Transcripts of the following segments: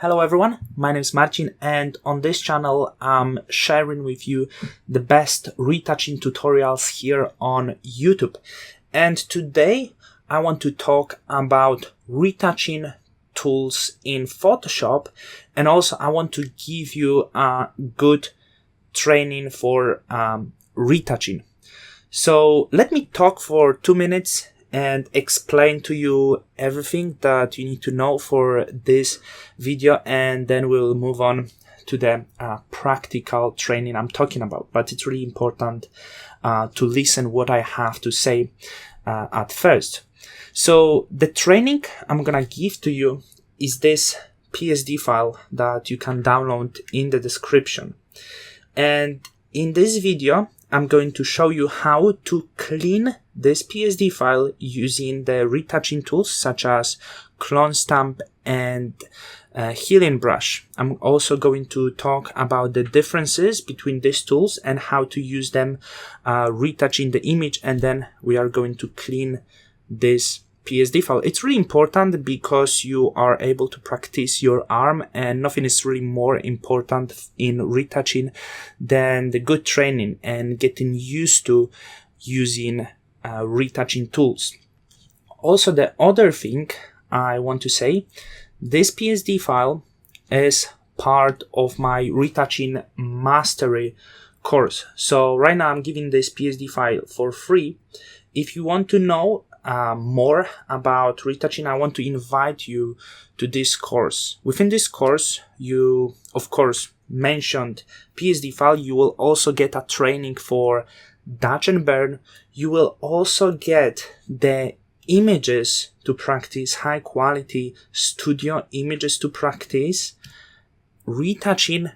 Hello everyone, my name is Marcin and on this channel I'm sharing with you the best retouching tutorials here on YouTube. And today I want to talk about retouching tools in Photoshop, and also I want to give you a good training for retouching. So let me talk for 2 minutes and explain to you everything that you need to know for this video, and then we'll move on to the practical training I'm talking about. But it's really important to listen what I have to say at first. So the training I'm gonna give to you is this PSD file that you can download in the description. And in this video I'm going to show you how to clean this PSD file using the retouching tools such as clone stamp and healing brush. I'm also going to talk about the differences between these tools and how to use them retouching the image, and then we are going to clean this PSD file. It's really important because you are able to practice your arm, and nothing is really more important in retouching than the good training and getting used to using retouching tools. Also, the other thing I want to say, this PSD file is part of my retouching mastery course. So right now I'm giving this PSD file for free. If you want to know more about retouching, I want to invite you to this course. Within this course, you of course mentioned PSD file. You will also get a training for Dutch and burn. You will also get the images to practice, high quality studio images to practice retouching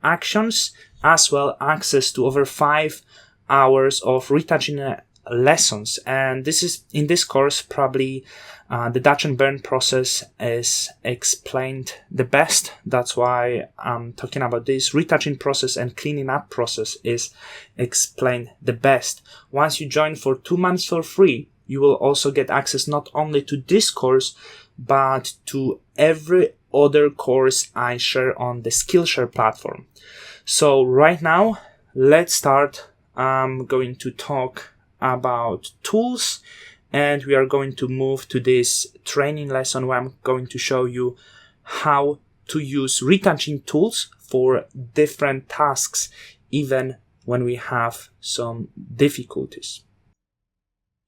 actions, as well access to over 5 hours of retouching lessons. And this is in this course probably the Dutch and burn process is explained the best. That's why I'm talking about this. Retouching process and cleaning up process is explained the best. Once you join for 2 months for free, you will also get access not only to this course but to every other course I share on the Skillshare platform. So right now let's start. I'm going to talk about tools, and we are going to move to this training lesson where I'm going to show you how to use retouching tools for different tasks, even when we have some difficulties.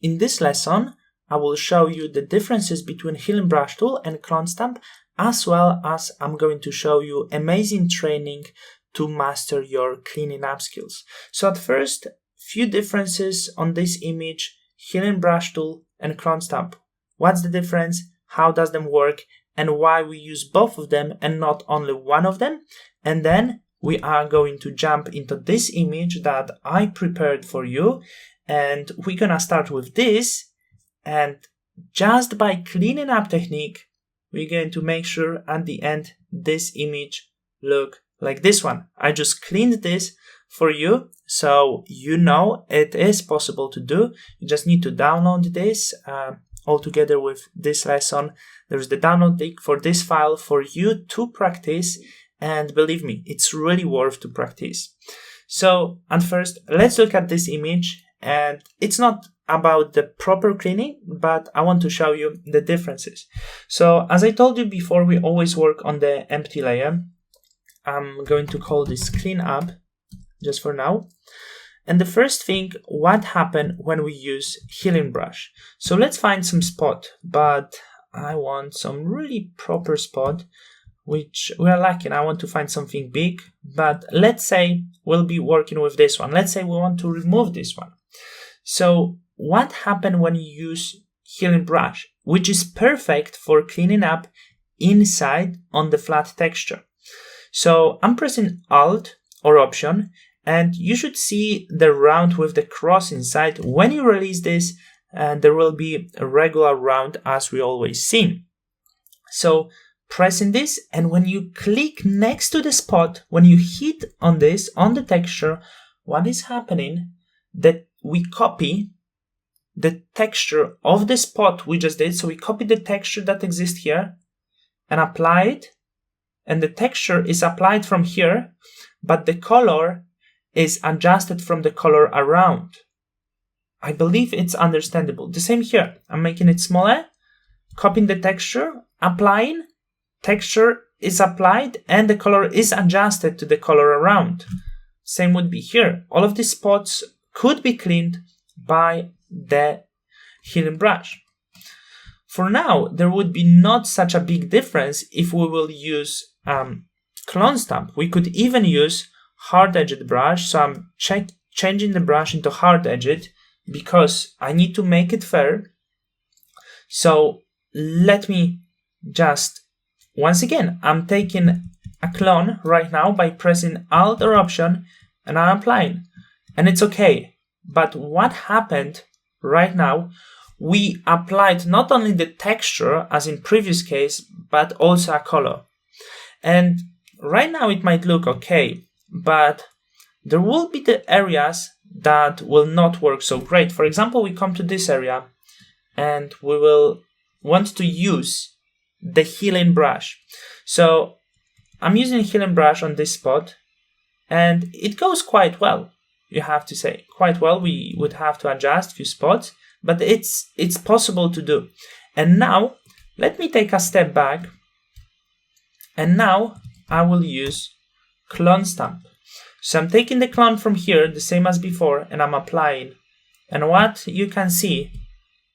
In this lesson, I will show you the differences between healing brush tool and clone stamp, as well as I'm going to show you amazing training to master your cleaning up skills. So at first, few differences on this image: healing brush tool and clone stamp. What's the difference? How does them work? And why we use both of them and not only one of them? And then we are going to jump into this image that I prepared for you, and we're gonna start with this. And just by cleaning up technique, we're going to make sure at the end this image look like this one. I just cleaned this for you, so you know it is possible to do. You just need to download this all together with this lesson. There's the download link for this file for you to practice, and believe me, it's really worth to practice. So at first, let's look at this image, and it's not about the proper cleaning, but I want to show you the differences. So as I told you before, we always work on the empty layer. I'm going to call this clean up just for now. And the first thing, what happened when we use healing brush? So let's find some spot, but I want some really proper spot, which we are lacking. I want to find something big, but let's say we'll be working with this one. Let's say we want to remove this one. So what happened when you use healing brush, which is perfect for cleaning up inside on the flat texture? So I'm pressing Alt or Option, and you should see the round with the cross inside. When you release this, there will be a regular round as we always see. So pressing this, and when you click next to the spot, when you hit on this, on the texture, what is happening? That we copy the texture of the spot we just did. So we copy the texture that exists here and apply it and the texture is applied from here, but the color is adjusted from the color around. I believe it's understandable. The same here. I'm making it smaller, copying the texture, applying, texture is applied, and the color is adjusted to the color around. Same would be here. All of these spots could be cleaned by the healing brush. For now, there would be not such a big difference if we will use clone stamp. We could even use hard-edged brush. So I'm changing the brush into hard-edged because I need to make it fair. So let me just, once again, I'm taking a clone right now by pressing Alt or Option, and I'm applying. And it's okay. But what happened right now, we applied not only the texture as in previous case, but also a color. And right now it might look okay, but there will be the areas that will not work so great. For example, we come to this area and we will want to use the healing brush. So I'm using healing brush on this spot and it goes quite well. You have to say quite well. We would have to adjust a few spots, but it's possible to do. And now let me take a step back, and now I will use clone stamp. So I'm taking the clone from here, the same as before, and I'm applying. And what you can see,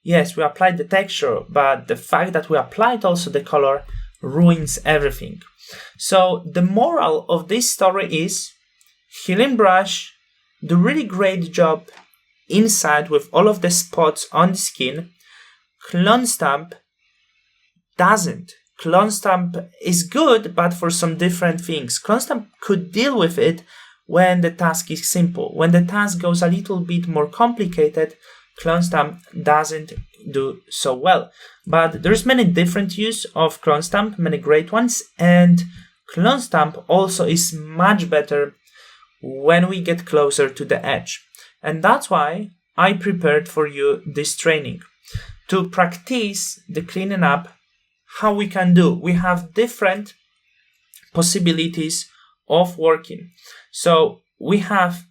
yes, we applied the texture, but the fact that we applied also the color ruins everything. So the moral of this story is healing brush do really great job inside with all of the spots on the skin. Clone stamp doesn't. Clone stamp is good, but for some different things. Clone stamp could deal with it when the task is simple. When the task goes a little bit more complicated, clone stamp doesn't do so well. But there's many different use of clone stamp, many great ones, and clone stamp also is much better when we get closer to the edge. And that's why I prepared for you this training to practice the cleaning up. How we can do, we have different possibilities of working. So we have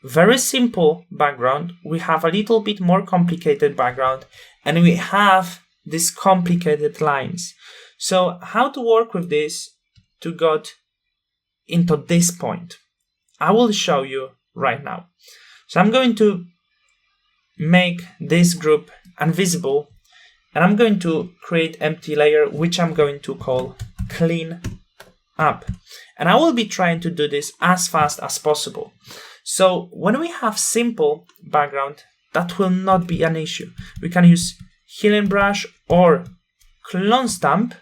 very simple background, we have a little bit more complicated background, and we have these complicated lines. So how to work with this to get into this point? I will show you right now. So I'm going to make this group invisible, and I'm going to create empty layer, which I'm going to call clean up. And I will be trying to do this as fast as possible. So when we have simple background, that will not be an issue. We can use healing brush or clone stamp.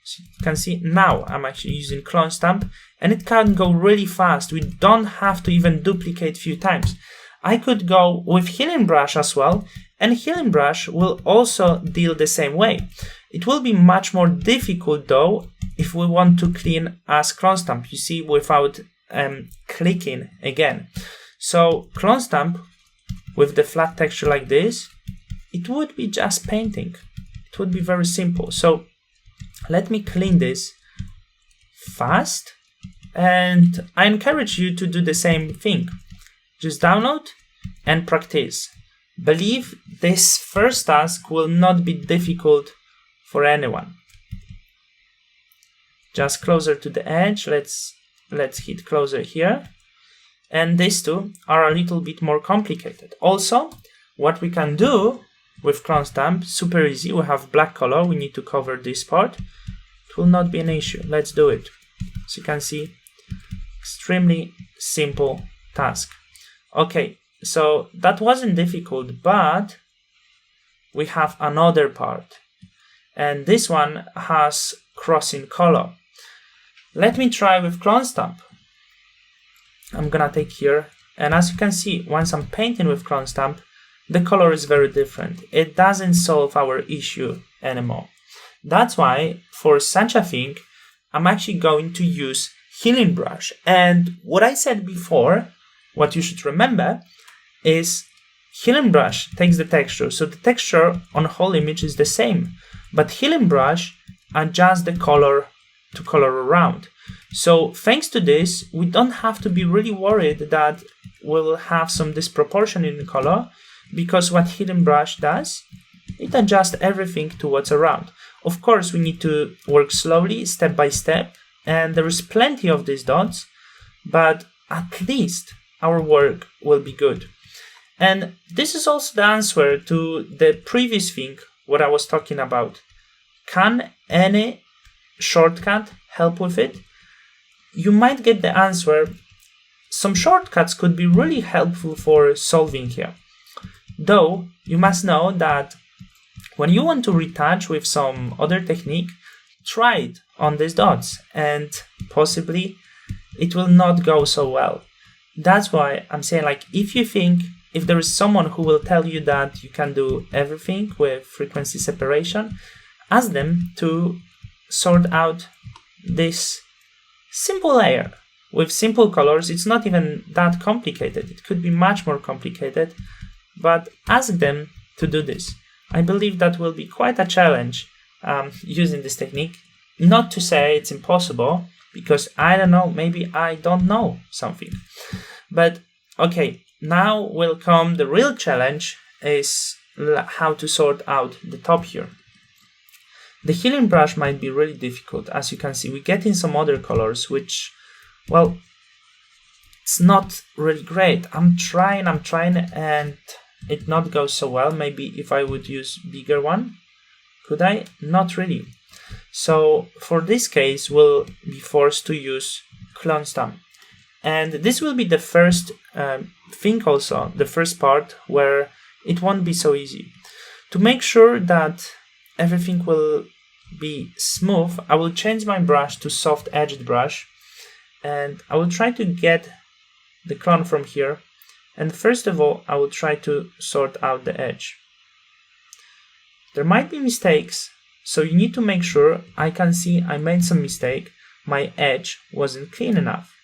So you can see now I'm actually using clone stamp, and it can go really fast. We don't have to even duplicate a few times. I could go with healing brush as well, and healing brush will also deal the same way. It will be much more difficult though if we want to clean as clone stamp, you see, without clicking again. So clone stamp with the flat texture like this, it would be just painting. It would be very simple. So let me clean this fast, and I encourage you to do the same thing. Just download and practice. Believe this first task will not be difficult for anyone. Just closer to the edge. Let's hit closer here. And these two are a little bit more complicated. Also, what we can do with clone stamp, super easy. We have black color. We need to cover this part. It will not be an issue. Let's do it. So you can see, extremely simple task. Okay, so that wasn't difficult, but we have another part. And this one has crossing color. Let me try with clone stamp. I'm gonna take here, and as you can see, once I'm painting with clone stamp, the color is very different. It doesn't solve our issue anymore. That's why for such a thing, I'm actually going to use healing brush. And what I said before, what you should remember is healing brush takes the texture. So the texture on whole image is the same, but healing brush adjusts the color to color around. So thanks to this, we don't have to be really worried that we'll have some disproportion in the color, because what Hidden Brush does, it adjusts everything to what's around. Of course, we need to work slowly, step by step, and there is plenty of these dots, but at least our work will be good. And this is also the answer to the previous thing, what I was talking about. Can any shortcut help with it? You might get the answer. Some shortcuts could be really helpful for solving here. Though, you must know that when you want to retouch with some other technique, try it on these dots, and possibly it will not go so well. That's why I'm saying, like, if there is someone who will tell you that you can do everything with frequency separation, ask them to sort out this simple layer with simple colors. It's not even that complicated. It could be much more complicated, but ask them to do this. I believe that will be quite a challenge using this technique. Not to say it's impossible, because I don't know, maybe I don't know something. But okay, now will come the real challenge, is how to sort out the top here. The Healing Brush might be really difficult. As you can see, we get in some other colors, which, well, it's not really great. I'm trying, and it not goes so well. Maybe if I would use bigger one, could I? Not really. So for this case, we'll be forced to use clone stamp. And this will be the first thing also, the first part where it won't be so easy. To make sure that everything will be smooth, I will change my brush to soft edged brush, and I will try to get the clone from here. And first of all, I will try to sort out the edge. There might be mistakes, so you need to make sure. I can see I made some mistake. My edge wasn't clean enough.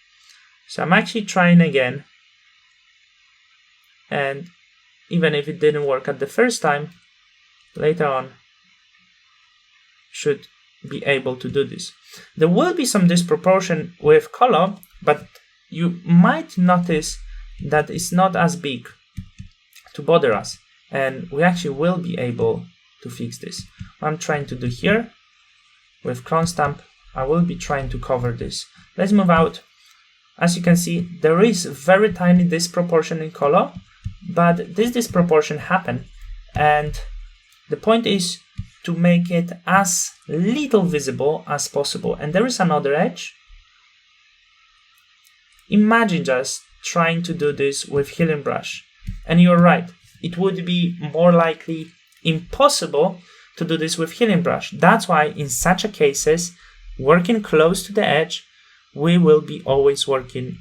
So I'm actually trying again. And even if it didn't work at the first time, later on, should be able to do this. There will be some disproportion with color, but you might notice that it's not as big to bother us, and we actually will be able to fix this. What I'm trying to do here with clone stamp, I will be trying to cover this. Let's move out. As you can see, there is very tiny disproportion in color, but this disproportion happen, and the point is to make it as little visible as possible. And there is another edge. Imagine just trying to do this with Healing Brush, and you're right, it would be more likely impossible to do this with Healing Brush. That's why in such a cases, working close to the edge, we will be always working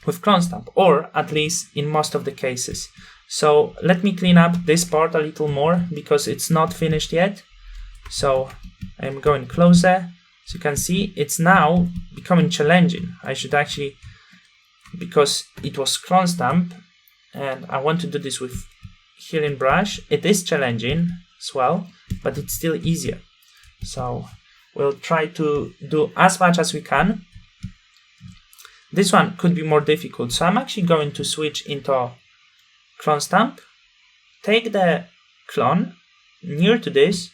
with clone stamp, or at least in most of the cases. So let me clean up this part a little more, because it's not finished yet. So I'm going closer. As you can see, it's now becoming challenging. I should actually, because it was clone stamp and I want to do this with Healing Brush, it is challenging as well, but it's still easier. So we'll try to do as much as we can. This one could be more difficult, so I'm actually going to switch into clone stamp, take the clone near to this,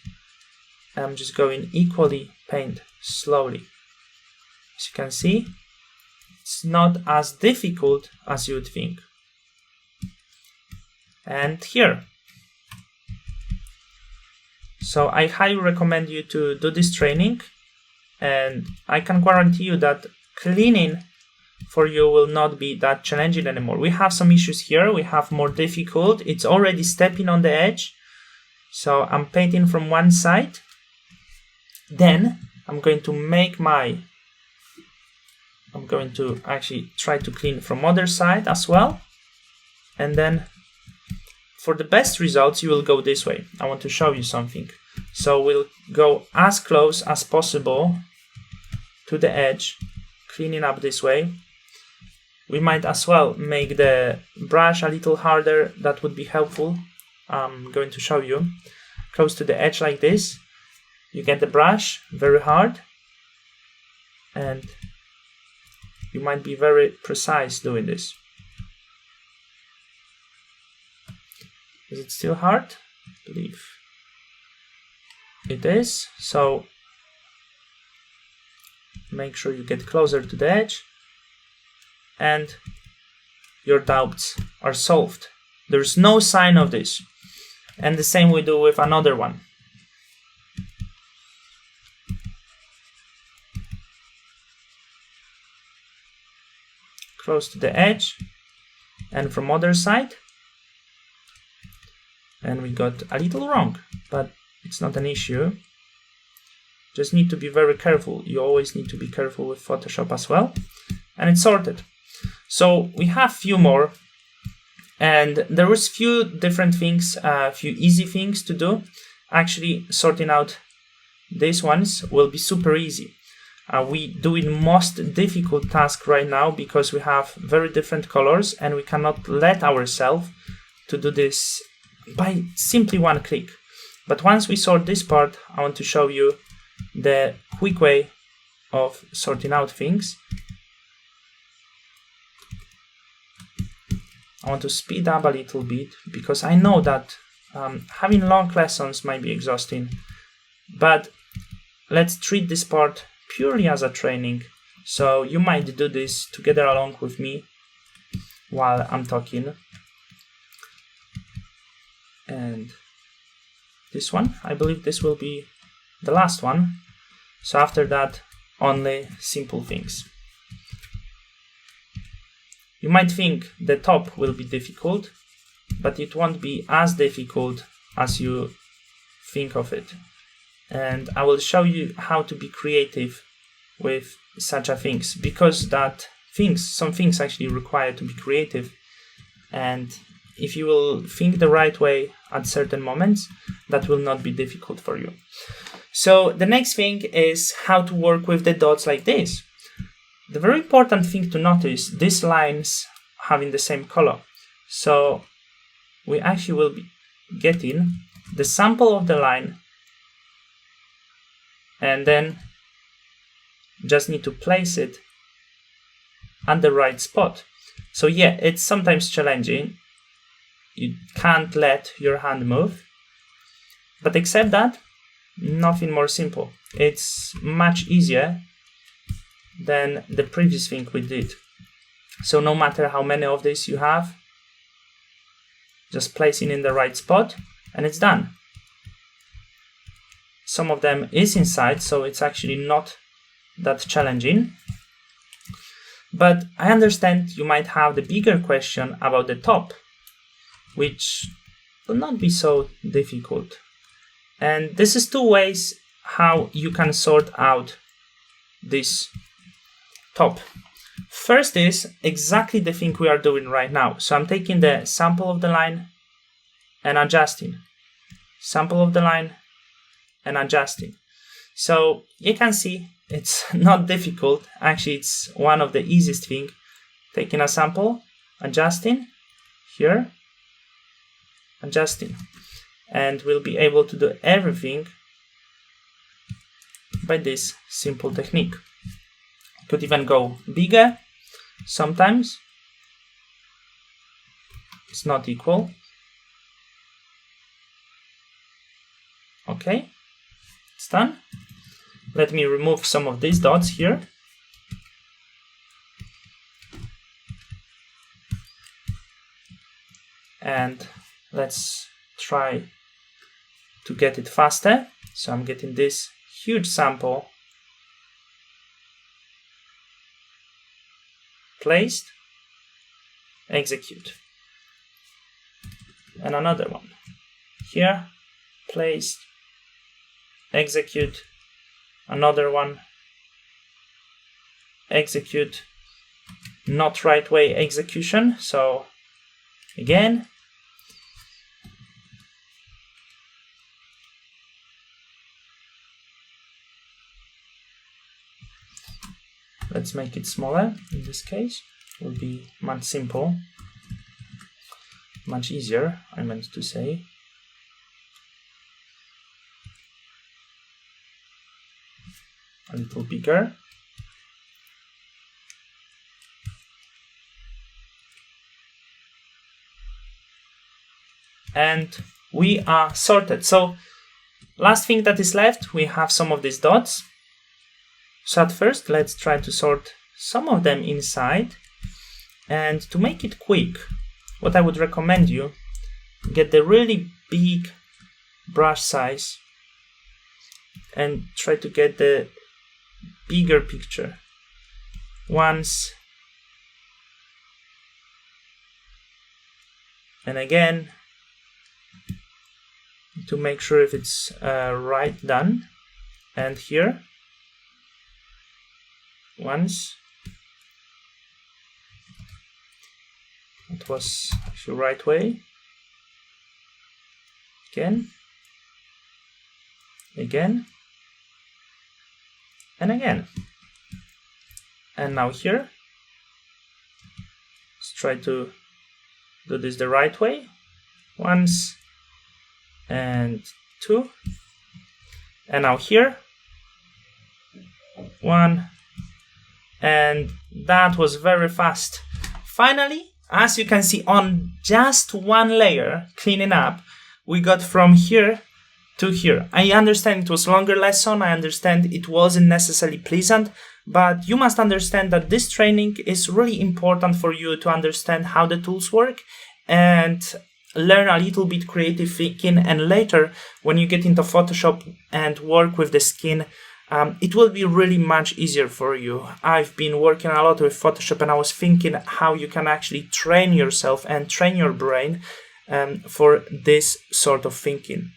and I'm just going equally paint slowly. As you can see, it's not as difficult as you would think. And here. So I highly recommend you to do this training, and I can guarantee you that cleaning for you will not be that challenging anymore. We have some issues here, we have more difficult, it's already stepping on the edge. So I'm painting from one side, then I'm going to actually try to clean from other side as well. And then for the best results, you will go this way. I want to show you something. So we'll go as close as possible to the edge, cleaning up this way. We might as well make the brush a little harder. That would be helpful. I'm going to show you. Close to the edge like this. You get the brush very hard. and you might be very precise doing this. Is it still hard? I believe it is. So make sure you get closer to the edge and your doubts are solved. There's no sign of this. And the same we do with another one. Close to the edge and from other side. And we got a little wrong, but it's not an issue. Just need to be very careful. You always need to be careful with Photoshop as well. And it's sorted. So we have few more. And there was few different things, few easy things to do. Actually, sorting out these ones will be super easy. We doing most difficult task right now because we have very different colors and we cannot let ourselves to do this by simply one click. But once we sort this part, I want to show you the quick way of sorting out things. I want to speed up a little bit because I know that having long lessons might be exhausting, but let's treat this part purely as a training. So you might do this together along with me while I'm talking. And this one, I believe this will be the last one. So after that, only simple things. You might think the top will be difficult, but it won't be as difficult as you think of it. And I will show you how to be creative with such a things, because some things actually require to be creative. And if you will think the right way at certain moments, that will not be difficult for you. So the next thing is how to work with the dots like this. The very important thing to notice, these lines having the same color. So we actually will be getting the sample of the line and then just need to place it at the right spot. So yeah, it's sometimes challenging. You can't let your hand move. But except that, nothing more simple. It's much easier than the previous thing we did. So no matter how many of these you have, just placing in the right spot and it's done. Some of them is inside, so it's actually not that challenging. But I understand you might have the bigger question about the top, which will not be so difficult. And this is two ways how you can sort out this top. First is exactly the thing we are doing right now. So I'm taking the sample of the line and adjusting. Sample of the line and adjusting. So you can see it's not difficult. Actually, it's one of the easiest thing. Taking a sample, adjusting, here, adjusting. And we'll be able to do everything by this simple technique. Could even go bigger sometimes. It's not equal. Okay, it's done. Let me remove some of these dots here. And let's try to get it faster. So I'm getting this huge sample placed, execute. And another one here, placed, execute. Another one, execute. Not right way execution. So again, let's make it smaller. In this case, it will be much simple, much easier, I meant to say. A little bigger. and we are sorted. So last thing that is left, we have some of these dots. So at first, let's try to sort some of them inside. And to make it quick, what I would recommend you, get the really big brush size and try to get the bigger picture. Once and again, to make sure if it's right done. And here, once. It was the right way. Again, again, and again. And now here, let's try to do this the right way. Once and two. And now here, one. And that was very fast. Finally, as you can see, on just one layer, cleaning up, we got from here to here. I understand it was a longer lesson. I understand it wasn't necessarily pleasant, but you must understand that this training is really important for you to understand how the tools work and learn a little bit creative thinking. And later, when you get into Photoshop and work with the skin, it will be really much easier for you. I've been working a lot with Photoshop, and I was thinking how you can actually train yourself and train your brain for this sort of thinking.